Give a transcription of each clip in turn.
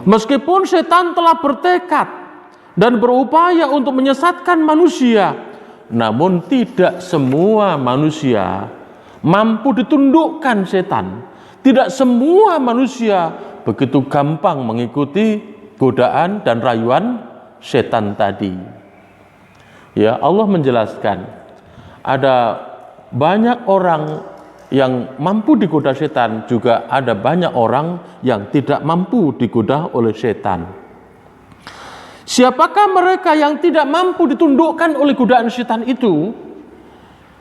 Meskipun setan telah bertekad dan berupaya untuk menyesatkan manusia, namun tidak semua manusia mampu ditundukkan setan. Tidak semua manusia begitu gampang mengikuti godaan dan rayuan setan tadi. Ya, Allah menjelaskan ada banyak orang yang mampu digoda setan, juga ada banyak orang yang tidak mampu digoda oleh setan. Siapakah mereka yang tidak mampu ditundukkan oleh godaan setan itu?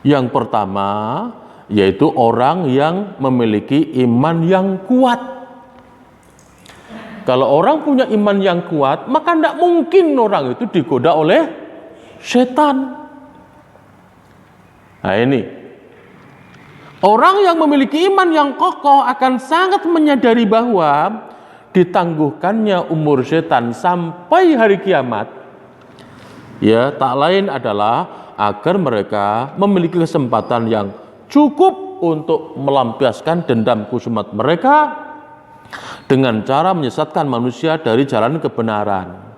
Yang pertama, yaitu orang yang memiliki iman yang kuat. Kalau orang punya iman yang kuat, maka tidak mungkin orang itu digoda oleh setan. Nah ini, orang yang memiliki iman yang kokoh akan sangat menyadari bahwa ditangguhkannya umur setan sampai hari kiamat, ya tak lain adalah agar mereka memiliki kesempatan yang cukup untuk melampiaskan dendam kusumat mereka dengan cara menyesatkan manusia dari jalan kebenaran.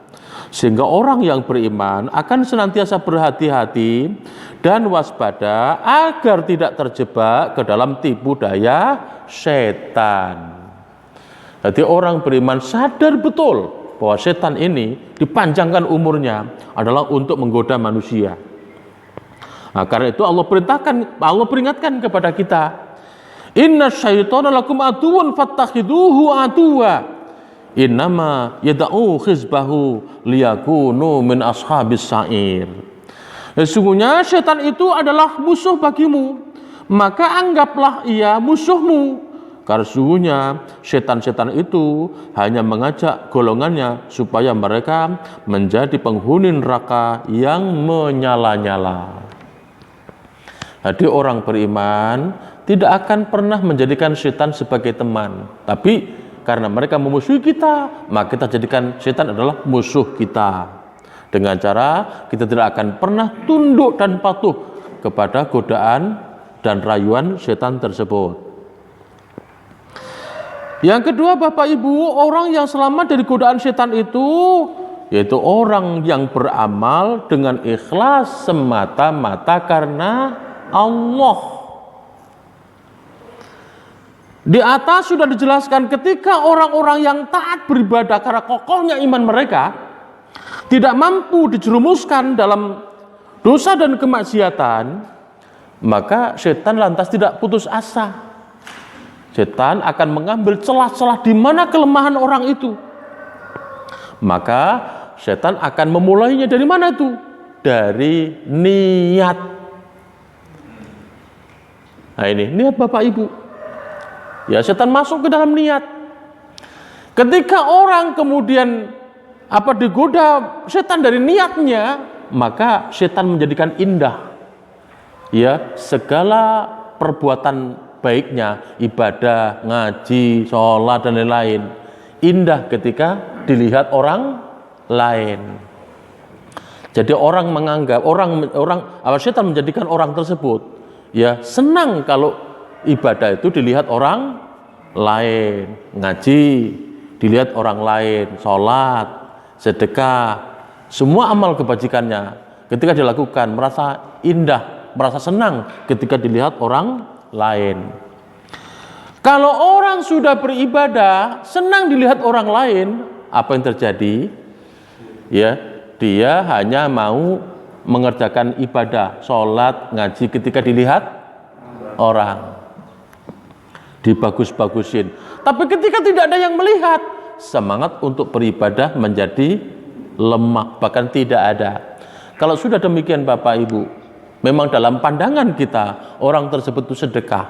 Sehingga orang yang beriman akan senantiasa berhati-hati dan waspada agar tidak terjebak ke dalam tipu daya setan. Jadi orang beriman sadar betul bahwa setan ini dipanjangkan umurnya adalah untuk menggoda manusia. Nah, karena itu Allah peringatkan kepada kita, inna syaitana lakum aduwwun fattakhiduhu aduwwa innama yad'u khizbahu liyakunu min ashabis sa'ir. Sesungguhnya setan itu adalah musuh bagimu, maka anggaplah ia musuhmu. Karena sesungguhnya setan-setan itu hanya mengajak golongannya supaya mereka menjadi penghuni neraka yang menyala-nyala. Jadi orang beriman tidak akan pernah menjadikan setan sebagai teman. Tapi karena mereka memusuhi kita, maka kita jadikan setan adalah musuh kita. Dengan cara kita tidak akan pernah tunduk dan patuh kepada godaan dan rayuan setan tersebut. Yang kedua, Bapak Ibu, orang yang selamat dari godaan setan itu yaitu orang yang beramal dengan ikhlas semata-mata karena Allah. Di atas sudah dijelaskan ketika orang-orang yang taat beribadah karena kokohnya iman mereka tidak mampu dijerumuskan dalam dosa dan kemaksiatan, maka setan lantas tidak putus asa. Setan akan mengambil celah-celah di mana kelemahan orang itu. Maka setan akan memulainya dari mana itu? Dari niat. Nah ini, niat Bapak Ibu. Ya, setan masuk ke dalam niat. Ketika orang kemudian digoda setan dari niatnya, maka setan menjadikan indah ya segala perbuatan baiknya, ibadah, ngaji, sholat dan lain-lain, indah ketika dilihat orang lain. Jadi orang menganggap setan menjadikan orang tersebut ya senang kalau ibadah itu dilihat orang lain, ngaji dilihat orang lain, sholat, sedekah, semua amal kebajikannya ketika dilakukan merasa indah, merasa senang ketika dilihat orang lain. Kalau orang sudah beribadah senang dilihat orang lain, apa yang terjadi? Ya, dia hanya mau mengerjakan ibadah, sholat, ngaji ketika dilihat orang, dibagus-bagusin. Tapi ketika tidak ada yang melihat, semangat untuk beribadah menjadi lemah, bahkan tidak ada. Kalau sudah demikian Bapak Ibu, memang dalam pandangan kita orang tersebut itu sedekah,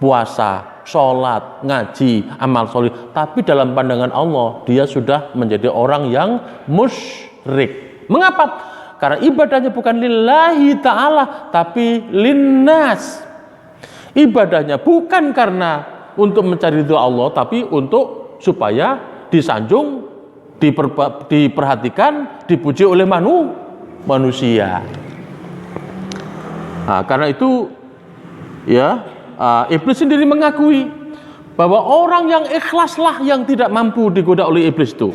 puasa, sholat, ngaji, amal soleh, tapi dalam pandangan Allah dia sudah menjadi orang yang musyrik. Mengapa? Karena ibadahnya bukan lillahi ta'ala tapi linnas. Ibadahnya bukan karena untuk mencari ridho Allah, tapi untuk supaya disanjung, diperhatikan, dipuji oleh manusia. Nah, karena itu ya iblis sendiri mengakui bahwa orang yang ikhlaslah yang tidak mampu digoda oleh iblis itu.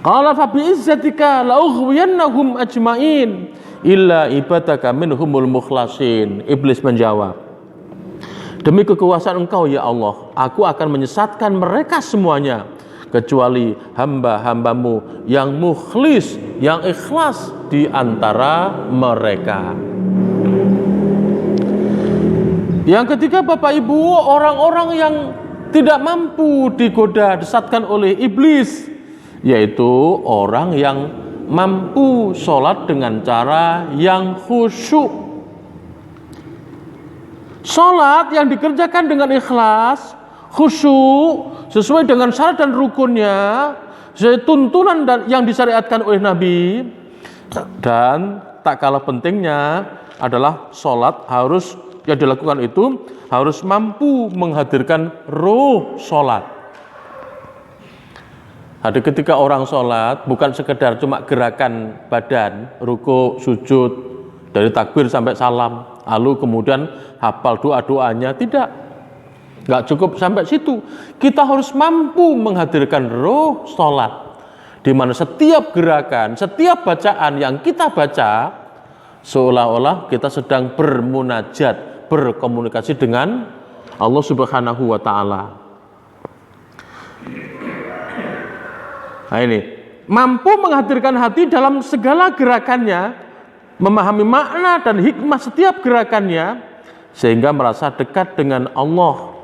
Qala fa bi izzatika la ughwiyannahum ajmain illa ibadaka minhumul mukhlasin. Iblis menjawab, demi kekuasaan Engkau ya Allah, aku akan menyesatkan mereka semuanya kecuali hamba-hambamu yang mukhlis, yang ikhlas di antara mereka. Yang ketiga, Bapak Ibu, orang-orang yang tidak mampu digoda, disesatkan oleh iblis, yaitu orang yang mampu sholat dengan cara yang khusyuk. Sholat yang dikerjakan dengan ikhlas, khusyuk, sesuai dengan syarat dan rukunnya, sesuai tuntunan yang disyariatkan oleh Nabi. Dan tak kalah pentingnya adalah sholat harus yang dilakukan itu harus mampu menghadirkan ruh sholat. Ada ketika orang sholat bukan sekedar cuma gerakan badan, ruku, sujud, dari takbir sampai salam, lalu kemudian hafal doa-doanya, tidak. Nggak cukup sampai situ. Kita harus mampu menghadirkan ruh sholat, di mana setiap gerakan, setiap bacaan yang kita baca seolah-olah kita sedang bermunajat, berkomunikasi dengan Allah Subhanahu wa Ta'ala. Nah ini, mampu menghadirkan hati dalam segala gerakannya, memahami makna dan hikmah setiap gerakannya, sehingga merasa dekat dengan Allah.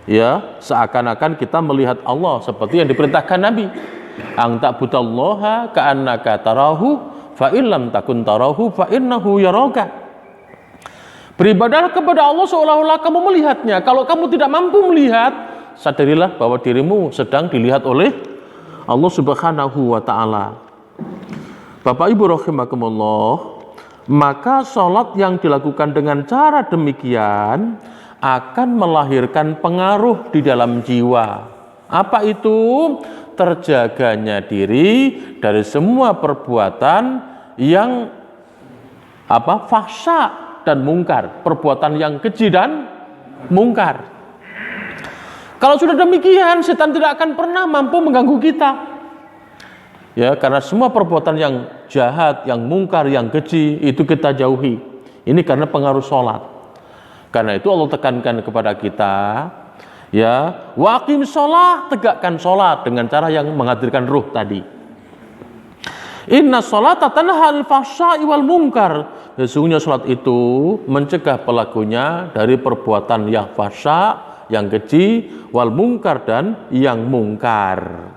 Ya, seakan-akan kita melihat Allah seperti yang diperintahkan Nabi. Ang ta'budallaha ka'annaka tarahu fa illam takun tarahu fa innahu yaraka. Beribadah kepada Allah seolah-olah kamu melihatnya. Kalau kamu tidak mampu melihat, sadarilah bahwa dirimu sedang dilihat oleh Allah Subhanahu wa Ta'ala. Bapak Ibu rahimakumullah, maka sholat yang dilakukan dengan cara demikian akan melahirkan pengaruh di dalam jiwa. Apa itu? Terjaganya diri dari semua perbuatan yang fahsya dan mungkar, perbuatan yang keji dan mungkar. Kalau sudah demikian, setan tidak akan pernah mampu mengganggu kita. Ya, karena semua perbuatan yang jahat, yang mungkar, yang keji itu kita jauhi. Ini karena pengaruh sholat. Karena itu Allah tekankan kepada kita, ya, waqim sholat, tegakkan sholat dengan cara yang menghadirkan ruh tadi. Inna sholata tanha 'anil fahsya'i wal munkar. Sesungguhnya sholat itu mencegah pelakunya dari perbuatan yang fahsya, yang keji, wal munkar, dan yang mungkar.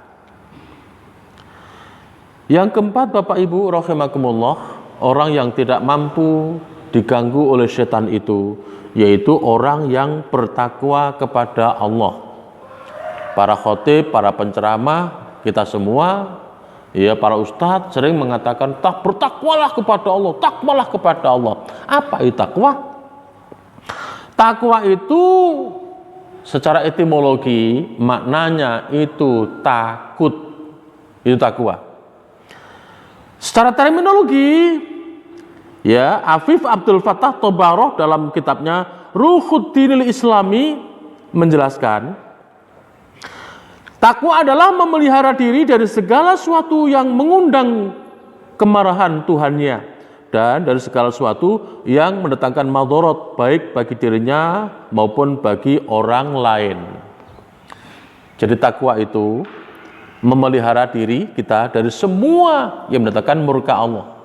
Yang keempat, Bapak Ibu rahimakumullah, orang yang tidak mampu diganggu oleh setan itu, yaitu orang yang bertakwa kepada Allah. Para khotib, para penceramah, kita semua, ya, para ustadz sering mengatakan bertakwalah kepada Allah, takwalah kepada Allah. Apa itu takwa? Takwa itu secara etimologi maknanya itu takut. Itu takwa. Secara terminologi, ya, Afif Abdul Fattah Tobaroh dalam kitabnya Ruhuddinil Islami menjelaskan, takwa adalah memelihara diri dari segala sesuatu yang mengundang kemarahan Tuhannya dan dari segala sesuatu yang mendatangkan madharat baik bagi dirinya maupun bagi orang lain. Jadi takwa itu memelihara diri kita dari semua yang mendatangkan murka Allah.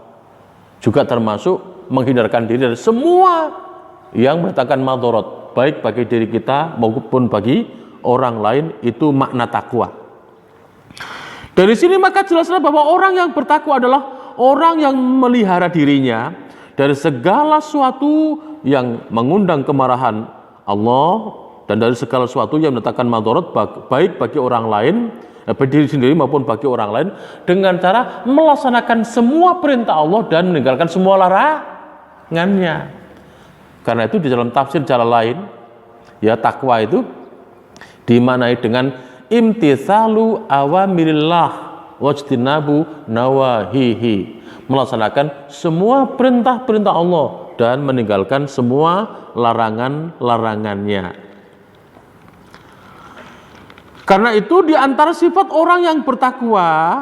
Juga termasuk menghindarkan diri dari semua yang mendatangkan madharat baik bagi diri kita maupun bagi orang lain. Itu makna takwa. Dari sini maka jelaslah bahwa orang yang bertakwa adalah orang yang memelihara dirinya dari segala sesuatu yang mengundang kemarahan Allah dan dari segala sesuatu yang mendatangkan madharat baik bagi orang lain, bagi diri sendiri maupun bagi orang lain, dengan cara melaksanakan semua perintah Allah dan meninggalkan semua larangannya. Karena itu di dalam tafsir jalan lain, ya, takwa itu dimaknai dengan imtitsalu awamirillah wajtinabu nawahihi, melaksanakan semua perintah-perintah Allah dan meninggalkan semua larangan-larangannya. Karena itu di antara sifat orang yang bertakwa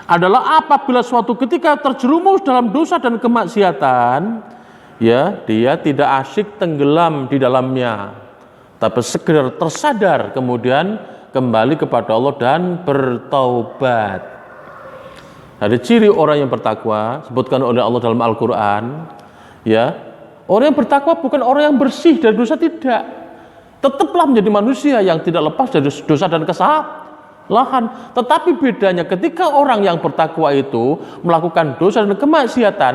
adalah apabila suatu ketika terjerumus dalam dosa dan kemaksiatan, ya, dia tidak asyik tenggelam di dalamnya, tapi segera tersadar kemudian kembali kepada Allah dan bertaubat. Ada ciri orang yang bertakwa sebutkan oleh Allah dalam Al-Qur'an, ya. Orang yang bertakwa bukan orang yang bersih dari dosa, tidak. Tetaplah menjadi manusia yang tidak lepas dari dosa dan kesalahan. Tetapi bedanya ketika orang yang bertakwa itu melakukan dosa dan kemaksiatan,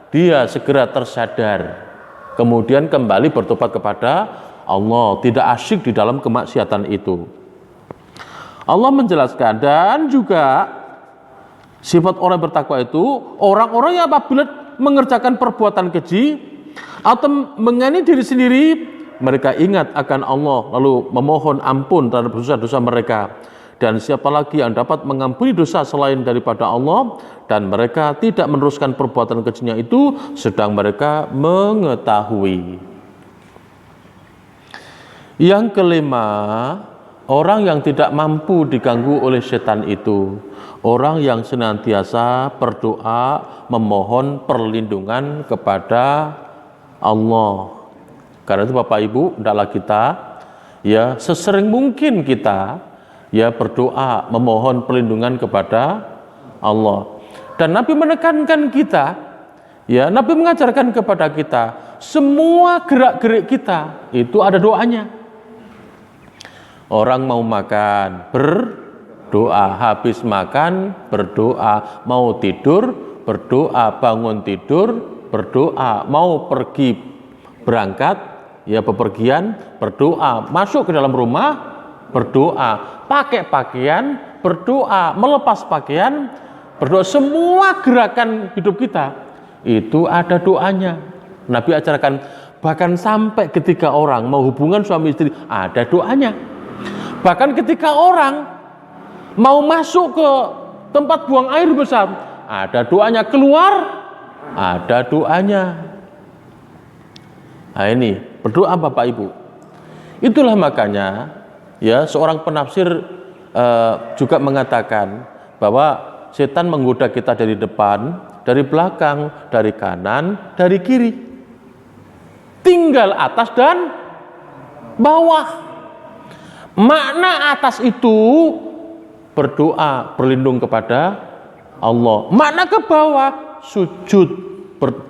dia segera tersadar, kemudian kembali bertobat kepada Allah, tidak asyik di dalam kemaksiatan itu. Allah menjelaskan, dan juga sifat orang bertakwa itu orang-orang yang apabila mengerjakan perbuatan keji atau mengani diri sendiri, mereka ingat akan Allah lalu memohon ampun terhadap dosa-dosa mereka. Dan siapa lagi yang dapat mengampuni dosa selain daripada Allah, dan mereka tidak meneruskan perbuatan kejinya itu sedang mereka mengetahui. Yang kelima, orang yang tidak mampu diganggu oleh setan itu orang yang senantiasa berdoa memohon perlindungan kepada Allah. Karena itu Bapak Ibu, hendaklah kita, ya, sesering mungkin kita, ya, berdoa memohon perlindungan kepada Allah. Dan Nabi menekankan kita, ya, Nabi mengajarkan kepada kita, semua gerak-gerik kita itu ada doanya. Orang mau makan berdoa, habis makan berdoa, mau tidur berdoa, bangun tidur berdoa, mau pergi berangkat, ya, bepergian berdoa, masuk ke dalam rumah berdoa, pakai pakaian berdoa, melepas pakaian berdoa. Semua gerakan hidup kita itu ada doanya. Nabi ajarkan bahkan sampai ketika orang mau hubungan suami istri ada doanya. Bahkan ketika orang mau masuk ke tempat buang air besar ada doanya, keluar ada doanya. Nah ini berdoa Bapak Ibu. Itulah makanya, ya, seorang penafsir juga mengatakan bahwa setan menggoda kita dari depan, dari belakang, dari kanan, dari kiri. Tinggal atas dan bawah. Makna atas itu berdoa berlindung kepada Allah. Makna ke bawah sujud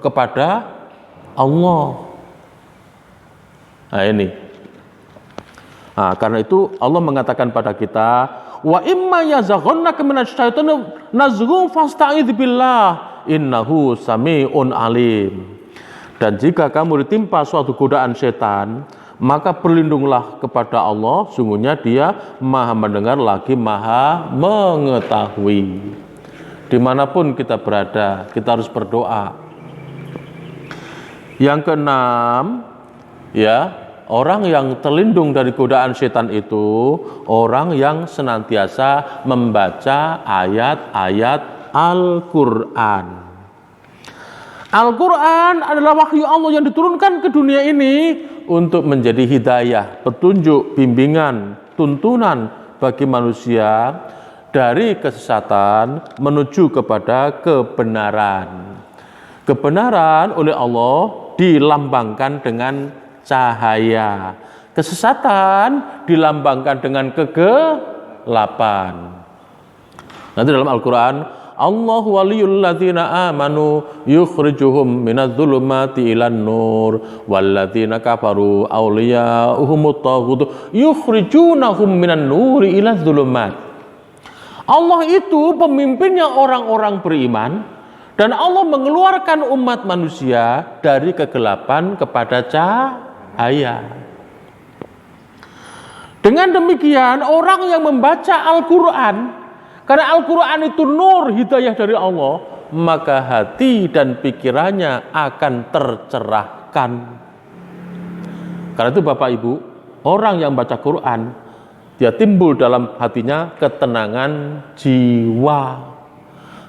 kepada Allah. Nah ini. Nah, karena itu Allah mengatakan pada kita, wa imma yazaghannaka minasyaitani nazghun fasta'idz billah innahu sami'un alim. Dan jika kamu ditimpa suatu godaan setan, maka berlindunglah kepada Allah, sungguhnya Dia Maha mendengar lagi Maha mengetahui. Dimanapun kita berada, kita harus berdoa. Yang keenam, ya, orang yang terlindung dari godaan setan itu orang yang senantiasa membaca ayat-ayat Al-Quran. Al-Quran adalah wahyu Allah yang diturunkan ke dunia ini untuk menjadi hidayah, petunjuk, bimbingan, tuntunan bagi manusia dari kesesatan menuju kepada kebenaran. Kebenaran oleh Allah dilambangkan dengan cahaya, kesesatan dilambangkan dengan kegelapan. Nanti dalam Al-Quran, Allahu waliyul ladzina amanu yukhrijuhum minadh-dhulumati ilan nur walladzina kafaru awliya'uhumut taghut yukhrijunahum minan nuri ilaz dhulumat. Allah itu pemimpinnya orang-orang beriman, dan Allah mengeluarkan umat manusia dari kegelapan kepada cahaya. Dengan demikian, orang yang membaca Al-Quran, karena Al-Quran itu nur, hidayah dari Allah, maka hati dan pikirannya akan tercerahkan. Karena itu Bapak Ibu, orang yang baca Quran, dia timbul dalam hatinya ketenangan jiwa.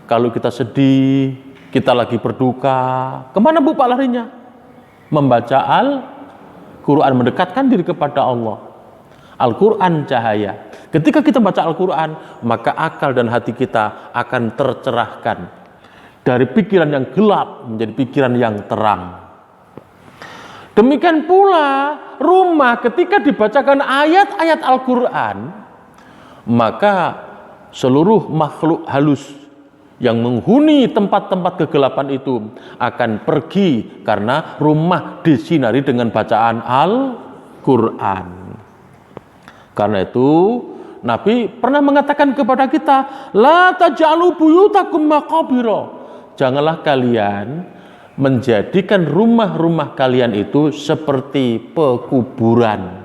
Kalau kita sedih, kita lagi berduka, kemana Bu Pak larinya? Membaca Al-Quran, mendekatkan diri kepada Allah. Al-Quran cahaya. Ketika kita baca Al-Quran, maka akal dan hati kita akan tercerahkan dari pikiran yang gelap menjadi pikiran yang terang. Demikian pula rumah ketika dibacakan ayat-ayat Al-Quran, maka seluruh makhluk halus yang menghuni tempat-tempat kegelapan itu akan pergi karena rumah disinari dengan bacaan Al-Quran. Karena itu Nabi pernah mengatakan kepada kita, la taj'alu buyutakum maqabira. Janganlah kalian menjadikan rumah-rumah kalian itu seperti pekuburan.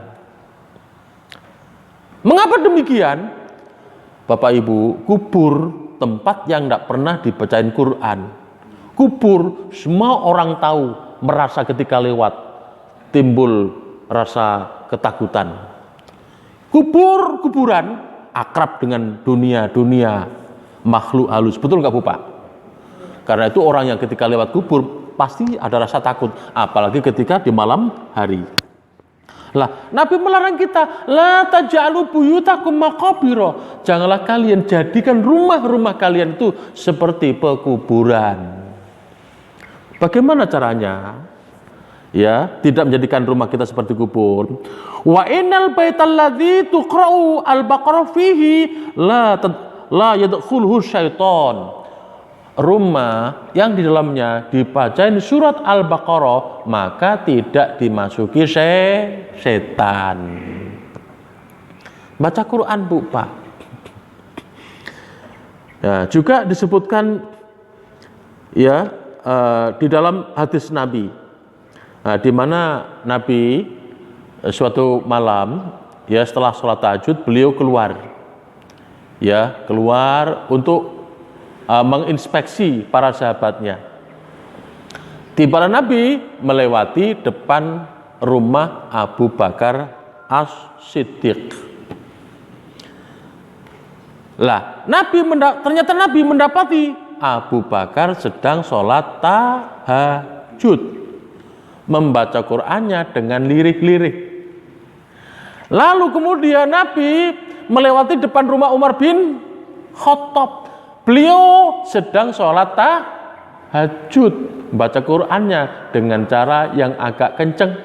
Mengapa demikian? Bapak Ibu, kubur tempat yang tidak pernah dibacain Quran. Kubur semua orang tahu, merasa ketika lewat timbul rasa ketakutan. Kuburan akrab dengan dunia makhluk halus. Betul nggak Bu Pak? Karena itu orang yang ketika lewat kubur pasti ada rasa takut, apalagi ketika di malam hari. Lah, Nabi melarang kita, la taj'alu buyutakum maqabira. Janganlah kalian jadikan rumah-rumah kalian itu seperti pekuburan. Bagaimana caranya? Ya, tidak menjadikan rumah kita seperti kubur. Wa innal baital ladzi tuqra'u al-baqarah fihi la yadkhuluhu syaiton. Rumah yang di dalamnya dibacain surat Al-Baqarah maka tidak dimasuki setan. Baca Quran Bu Pak. Ya, juga disebutkan ya di dalam hadis Nabi. Nah, di mana Nabi suatu malam ya setelah sholat tahajud beliau keluar untuk menginspeksi para sahabatnya. Tiba Nabi melewati depan rumah Abu Bakar As-Siddiq. Lah, ternyata Nabi mendapati Abu Bakar sedang sholat tahajud, membaca Qur'annya dengan lirik-lirik. Lalu kemudian Nabi melewati depan rumah Umar bin Khattab. Beliau sedang sholat tahajud, baca Qur'annya dengan cara yang agak kenceng.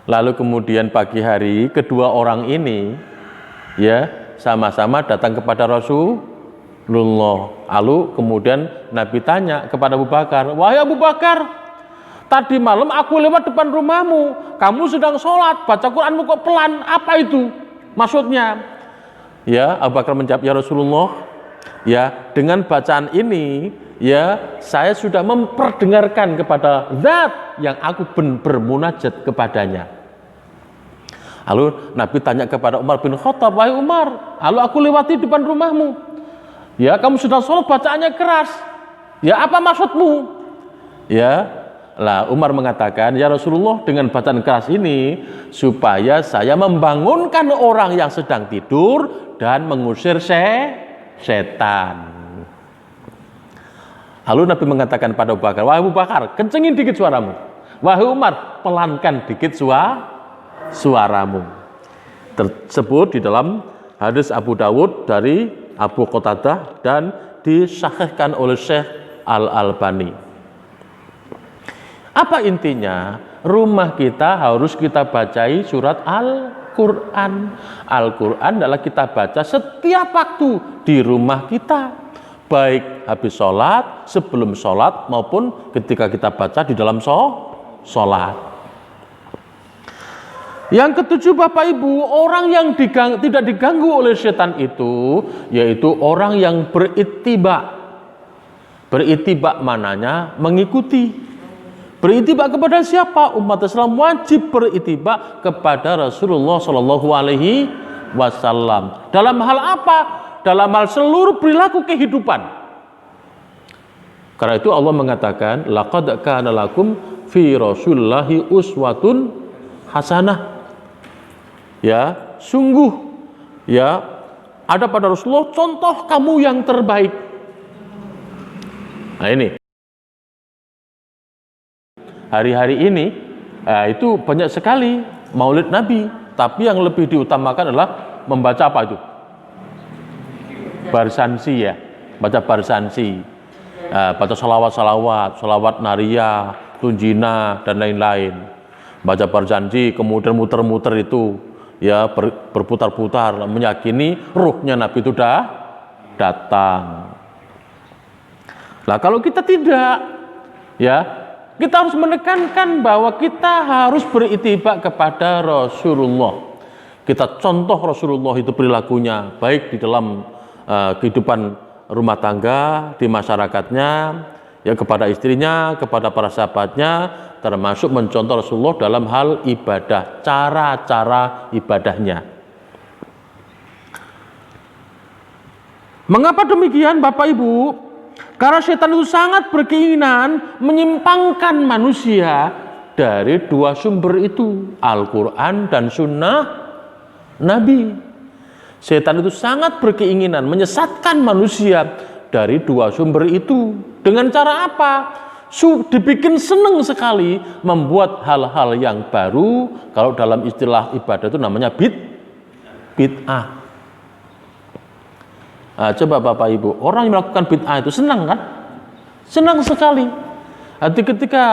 Lalu kemudian pagi hari kedua orang ini ya sama-sama datang kepada Rasulullah. Lalu kemudian Nabi tanya kepada Abu Bakar, wahai Abu Bakar, tadi malam aku lewat depan rumahmu, kamu sedang sholat, baca Qur'anmu kok pelan, apa itu maksudnya? Ya, Abu Bakar menjawab, ya Rasulullah, ya dengan bacaan ini, ya saya sudah memperdengarkan kepada Zat yang aku bermunajat kepadanya. Lalu Nabi tanya kepada Umar bin Khattab, wahai Umar, lalu aku lewati depan rumahmu, ya kamu sudah sholat bacaannya keras, ya apa maksudmu? Ya, lah Umar mengatakan, ya Rasulullah dengan bacaan keras ini supaya saya membangunkan orang yang sedang tidur dan mengusir setan. Lalu Nabi mengatakan pada Abu Bakar, wahai Abu Bakar, kencengin dikit suaramu. Wahai Umar, pelankan dikit suaramu. Tersebut di dalam hadis Abu Dawud dari Abu Qatadah dan disahihkan oleh Syekh Al-Albani. Apa intinya? Rumah kita harus kita bacai surat Al-Quran. Al-Quran adalah kita baca setiap waktu di rumah kita, baik habis sholat, sebelum sholat, maupun ketika kita baca di dalam sholat. Yang ketujuh Bapak Ibu, orang yang tidak diganggu oleh setan itu yaitu orang yang berittiba. Berittiba mananya mengikuti. Berittiba kepada siapa? Umat Islam wajib berittiba kepada Rasulullah Shallallahu Alaihi Wasallam. Dalam hal apa? Dalam hal seluruh perilaku kehidupan. Karena itu Allah mengatakan, laqad kana lakum fi Rasulillahi uswatun hasanah. Ya, sungguh ya ada pada Rasulullah contoh kamu yang terbaik. Nah ini. Hari-hari ini itu banyak sekali maulid Nabi tapi yang lebih diutamakan adalah membaca apa itu? Barsansi ya, baca barsansi, baca salawat nariyah, tunjina dan lain-lain. Baca barsansi, kemudian muter-muter itu, ya berputar-putar, meyakini ruhnya Nabi itu dah datang. Nah kalau kita tidak, ya kita harus menekankan bahwa kita harus beritibak kepada Rasulullah. Kita contoh Rasulullah itu perilakunya, baik di dalam kehidupan rumah tangga, di masyarakatnya, ya kepada istrinya, kepada para sahabatnya, termasuk mencontoh Rasulullah dalam hal ibadah, cara-cara ibadahnya. Mengapa demikian Bapak Ibu? Karena setan itu sangat berkeinginan menyimpangkan manusia dari dua sumber itu, Al-Quran dan Sunnah Nabi. Setan itu sangat berkeinginan menyesatkan manusia dari dua sumber itu. Dengan cara apa? Dibikin senang sekali membuat hal-hal yang baru. Kalau dalam istilah ibadah itu namanya bid'ah. Nah, coba Bapak Ibu, orang yang melakukan bid'ah itu senang kan? Senang sekali. Nanti ketika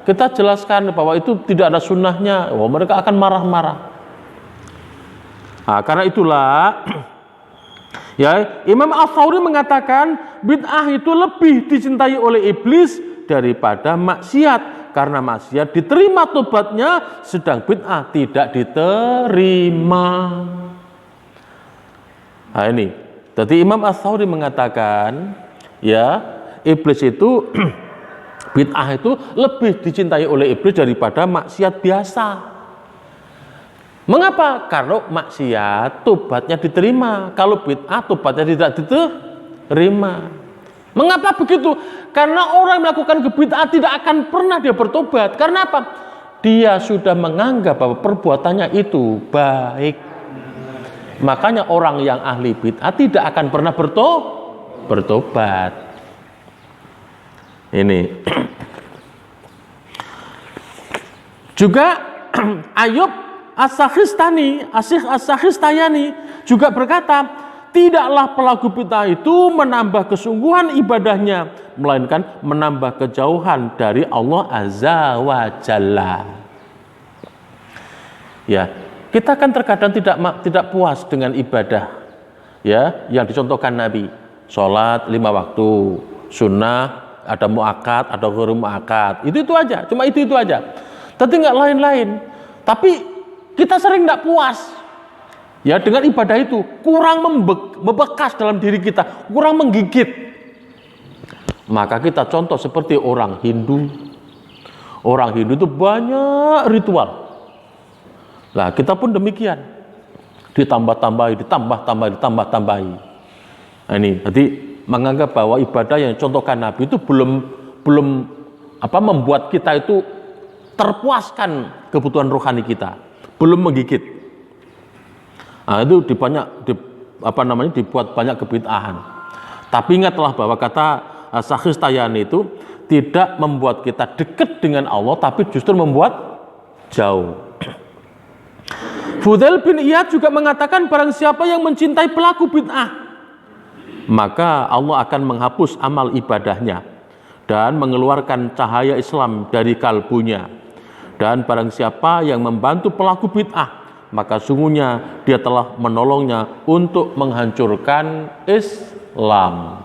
kita jelaskan bahwa itu tidak ada sunnahnya, mereka akan marah-marah. Nah, karena itulah ya Imam Ash-Sha'rani mengatakan bid'ah itu lebih dicintai oleh iblis daripada maksiat, karena maksiat diterima tobatnya, sedang bid'ah tidak diterima. Nah ini, jadi Imam Ash-Sha'rani mengatakan ya iblis itu bid'ah itu lebih dicintai oleh iblis daripada maksiat biasa. Mengapa? Karena maksiat tobatnya diterima, kalau bid'ah tobatnya tidak diterima. Mengapa begitu? Karena orang yang melakukan bid'ah tidak akan pernah dia bertobat. Karena apa? Dia sudah menganggap bahwa perbuatannya itu baik. Makanya orang yang ahli bid'ah tidak akan pernah bertobat. Ini juga Ayub As-Sakhistiyani juga berkata, tidaklah pelaku bid'ah itu menambah kesungguhan ibadahnya, melainkan menambah kejauhan dari Allah Azza wa Jalla. Ya, kita kan terkadang tidak puas dengan ibadah, ya, yang dicontohkan Nabi. Sholat 5 waktu, sunnah, ada muakkad, ada ghairu muakkad. Itu aja, cuma itu aja. Tapi nggak lain-lain. Tapi kita sering tidak puas ya dengan ibadah itu, kurang membekas dalam diri kita, kurang menggigit. Maka kita contoh seperti orang Hindu. Orang Hindu itu banyak ritual. Nah kita pun demikian, ditambah-tambahi. Nah ini, jadi menganggap bahwa ibadah yang contohkan Nabi itu belum membuat kita itu terpuaskan kebutuhan rohani kita, belum menggigit. Nah, itu dibuat banyak kebid'ahan. Tapi ingatlah bahwa kata Sakhistiyani itu tidak membuat kita dekat dengan Allah, tapi justru membuat jauh. Fudail bin Iyad juga mengatakan, barang siapa yang mencintai pelaku bid'ah, maka Allah akan menghapus amal ibadahnya dan mengeluarkan cahaya Islam dari kalbunya. Dan barang siapa yang membantu pelaku bid'ah, maka sungguhnya dia telah menolongnya untuk menghancurkan Islam.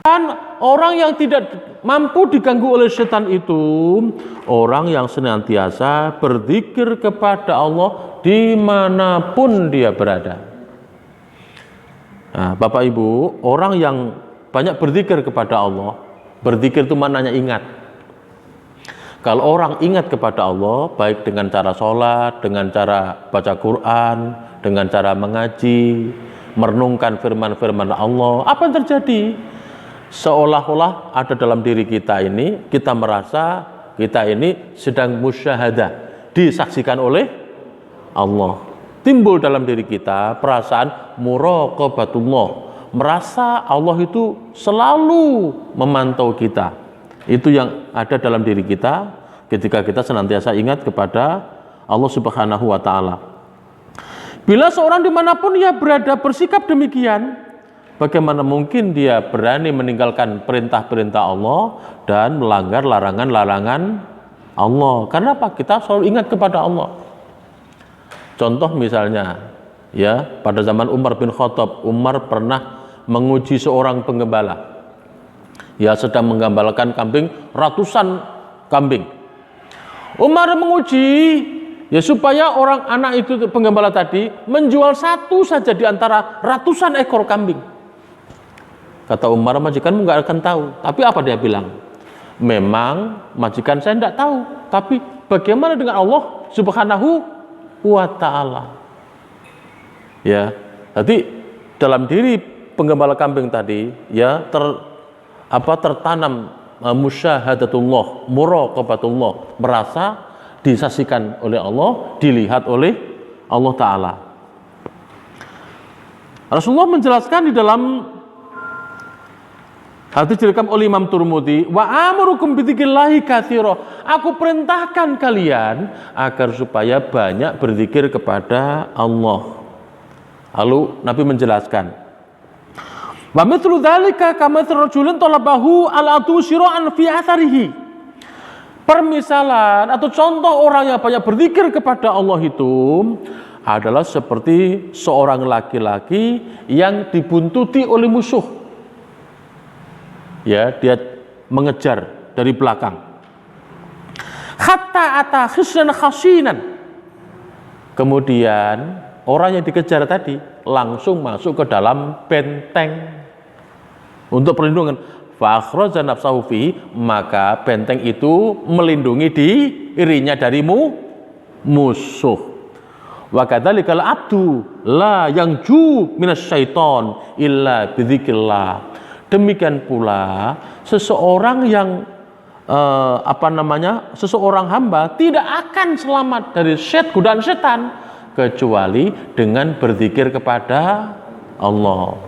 Dan orang yang tidak mampu diganggu oleh setan itu orang yang senantiasa berzikir kepada Allah dimanapun dia berada. Nah, Bapak Ibu, orang yang banyak berzikir kepada Allah, berzikir itu maknanya ingat. Kalau orang ingat kepada Allah, baik dengan cara sholat, dengan cara baca Quran, dengan cara mengaji, merenungkan firman-firman Allah, apa yang terjadi? Seolah-olah ada dalam diri kita ini, kita merasa kita ini sedang musyahadah, disaksikan oleh Allah. Timbul dalam diri kita perasaan muraqabatullah, merasa Allah itu selalu memantau kita. Itu yang ada dalam diri kita ketika kita senantiasa ingat kepada Allah Subhanahu wa Ta'ala. Bila seorang dimanapun ia berada bersikap demikian, bagaimana mungkin dia berani meninggalkan perintah-perintah Allah dan melanggar larangan-larangan Allah? Karena apa? Kita selalu ingat kepada Allah. Contoh misalnya, ya, pada zaman Umar bin Khattab, Umar pernah menguji seorang penggembala. Ya, sedang menggembalakan kambing, ratusan kambing. Umar menguji, ya, supaya orang anak itu penggembala tadi menjual satu saja di antara ratusan ekor kambing. Kata Umar, majikanmu nggak akan tahu. Tapi apa dia bilang? Memang majikan saya tidak tahu, tapi bagaimana dengan Allah Subhanahu wa ta'ala? Ya, jadi dalam diri penggembala kambing tadi, ya, tertanam musyahadatullah, muraqabatullah, merasa disaksikan oleh Allah, dilihat oleh Allah Ta'ala. Rasulullah menjelaskan di dalam hadis direkam oleh Imam Turmudi, wa amurukum bidzikrillahi katsira. Aku perintahkan kalian agar supaya banyak berzikir kepada Allah. Lalu Nabi menjelaskan, wa mithlu dzalika kamathal rajulin talabahu al-atu sira'an fi atharihi. Permisalan atau contoh orang yang banyak berzikir kepada Allah itu adalah seperti seorang laki-laki yang dibuntuti oleh musuh. Ya, dia mengejar dari belakang. Hatta ata khisyan khasinan. Kemudian orang yang dikejar tadi langsung masuk ke dalam benteng untuk perlindungan. Fa akhraja nafsahu fi, maka benteng itu melindungi dirinya dari musuh. Wa kadzalikal abdu la yanju minasyaiton illa bidzikrillah. Demikian pula seseorang yang seseorang hamba tidak akan selamat dari godaan setan kecuali dengan berzikir kepada Allah.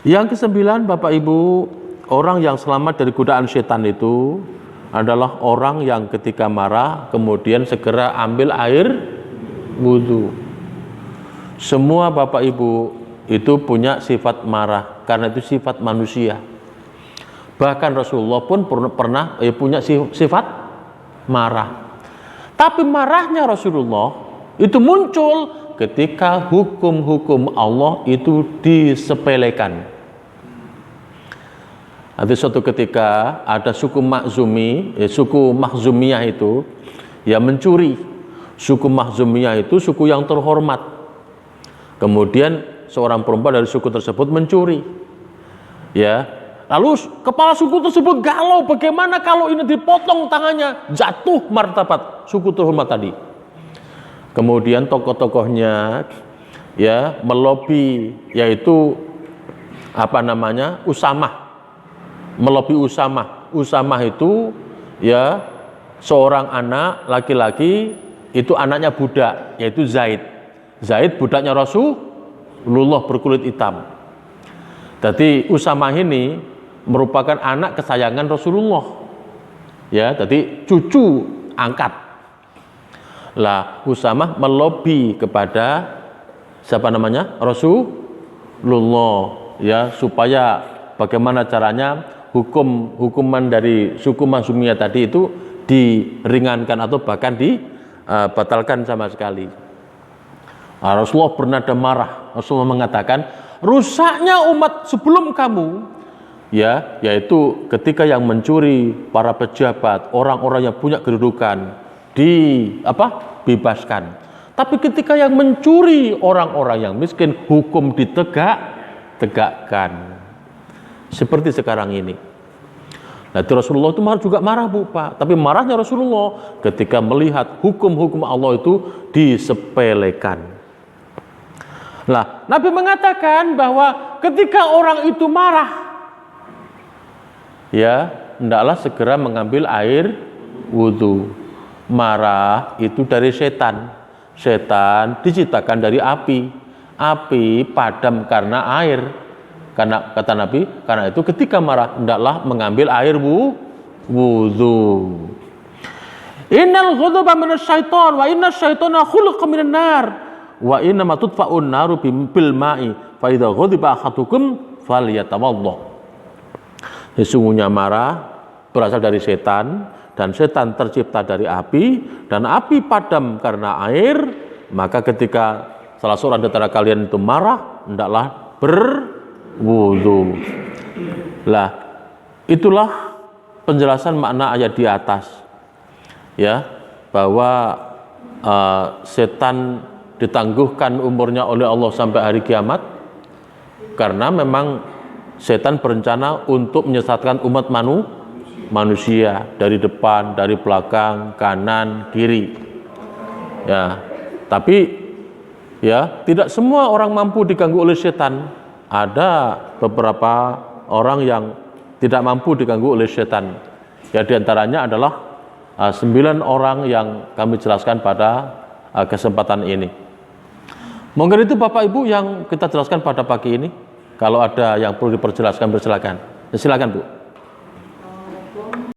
Yang kesembilan, Bapak Ibu, orang yang selamat dari godaan setan itu adalah orang yang ketika marah kemudian segera ambil air wudhu. Semua Bapak Ibu itu punya sifat marah, karena itu sifat manusia. Bahkan Rasulullah pun pernah punya sifat marah. Tapi marahnya Rasulullah itu muncul ketika hukum-hukum Allah itu disepelekan. Nanti suatu ketika ada suku Makhzumiyah itu ya mencuri. Suku Makhzumiyah itu suku yang terhormat. Kemudian seorang perempuan dari suku tersebut mencuri. Ya, lalu kepala suku tersebut galau, bagaimana kalau ini dipotong tangannya, jatuh martabat suku terhormat tadi. Kemudian tokoh-tokohnya ya melobi, yaitu Usamah. Melobi Usamah. Usamah itu ya seorang anak laki-laki, itu anaknya budak, yaitu Zaid. Zaid budaknya Rasulullah berkulit hitam. Jadi Usamah ini merupakan anak kesayangan Rasulullah. Ya, jadi cucu angkat. Lah, Usamah melobi kepada Rasulullah, ya, supaya bagaimana caranya hukuman dari suku Makhzumiyah tadi itu diringankan atau bahkan dibatalkan sama sekali. Rasulullah bernada marah. Rasulullah mengatakan, rusaknya umat sebelum kamu, ya, yaitu ketika yang mencuri para pejabat, orang-orang yang punya kedudukan bebaskan. Tapi ketika yang mencuri orang-orang yang miskin, hukum ditegakkan. Seperti sekarang ini. Nah, Rasulullah itu juga marah, Bu, Pak. Tapi marahnya Rasulullah ketika melihat hukum-hukum Allah itu disepelekan. Nah, Nabi mengatakan bahwa ketika orang itu marah, ya, hendaklah segera mengambil air wudhu. Marah itu dari setan. Setan diciptakan dari api. Api padam karena air. Karena kata Nabi, karena itu ketika marah hendaklah mengambil air wudhu. Innal ghadaba minasyaiton wa inna syaitona khuliqa minan nar wa inna ma tudfa'un naru bil ma'i fa idza ghadiba ahadukum falyatawaddo. Sesungguhnya marah berasal dari setan, dan setan tercipta dari api, dan api padam karena air. Maka ketika salah seorang di antara kalian itu marah, hendaklah berwudu. Lah, itulah penjelasan makna ayat di atas, ya, bahwa setan ditangguhkan umurnya oleh Allah sampai hari kiamat karena memang setan berencana untuk menyesatkan umat manusia dari depan, dari belakang, kanan, kiri. Ya, tapi ya tidak semua orang mampu diganggu oleh setan. Ada beberapa orang yang tidak mampu diganggu oleh setan. Ya, diantaranya adalah 9 orang yang kami jelaskan pada kesempatan ini. Mungkin itu Bapak Ibu yang kita jelaskan pada pagi ini. Kalau ada yang perlu diperjelaskan, bersilakan. Silakan Bu.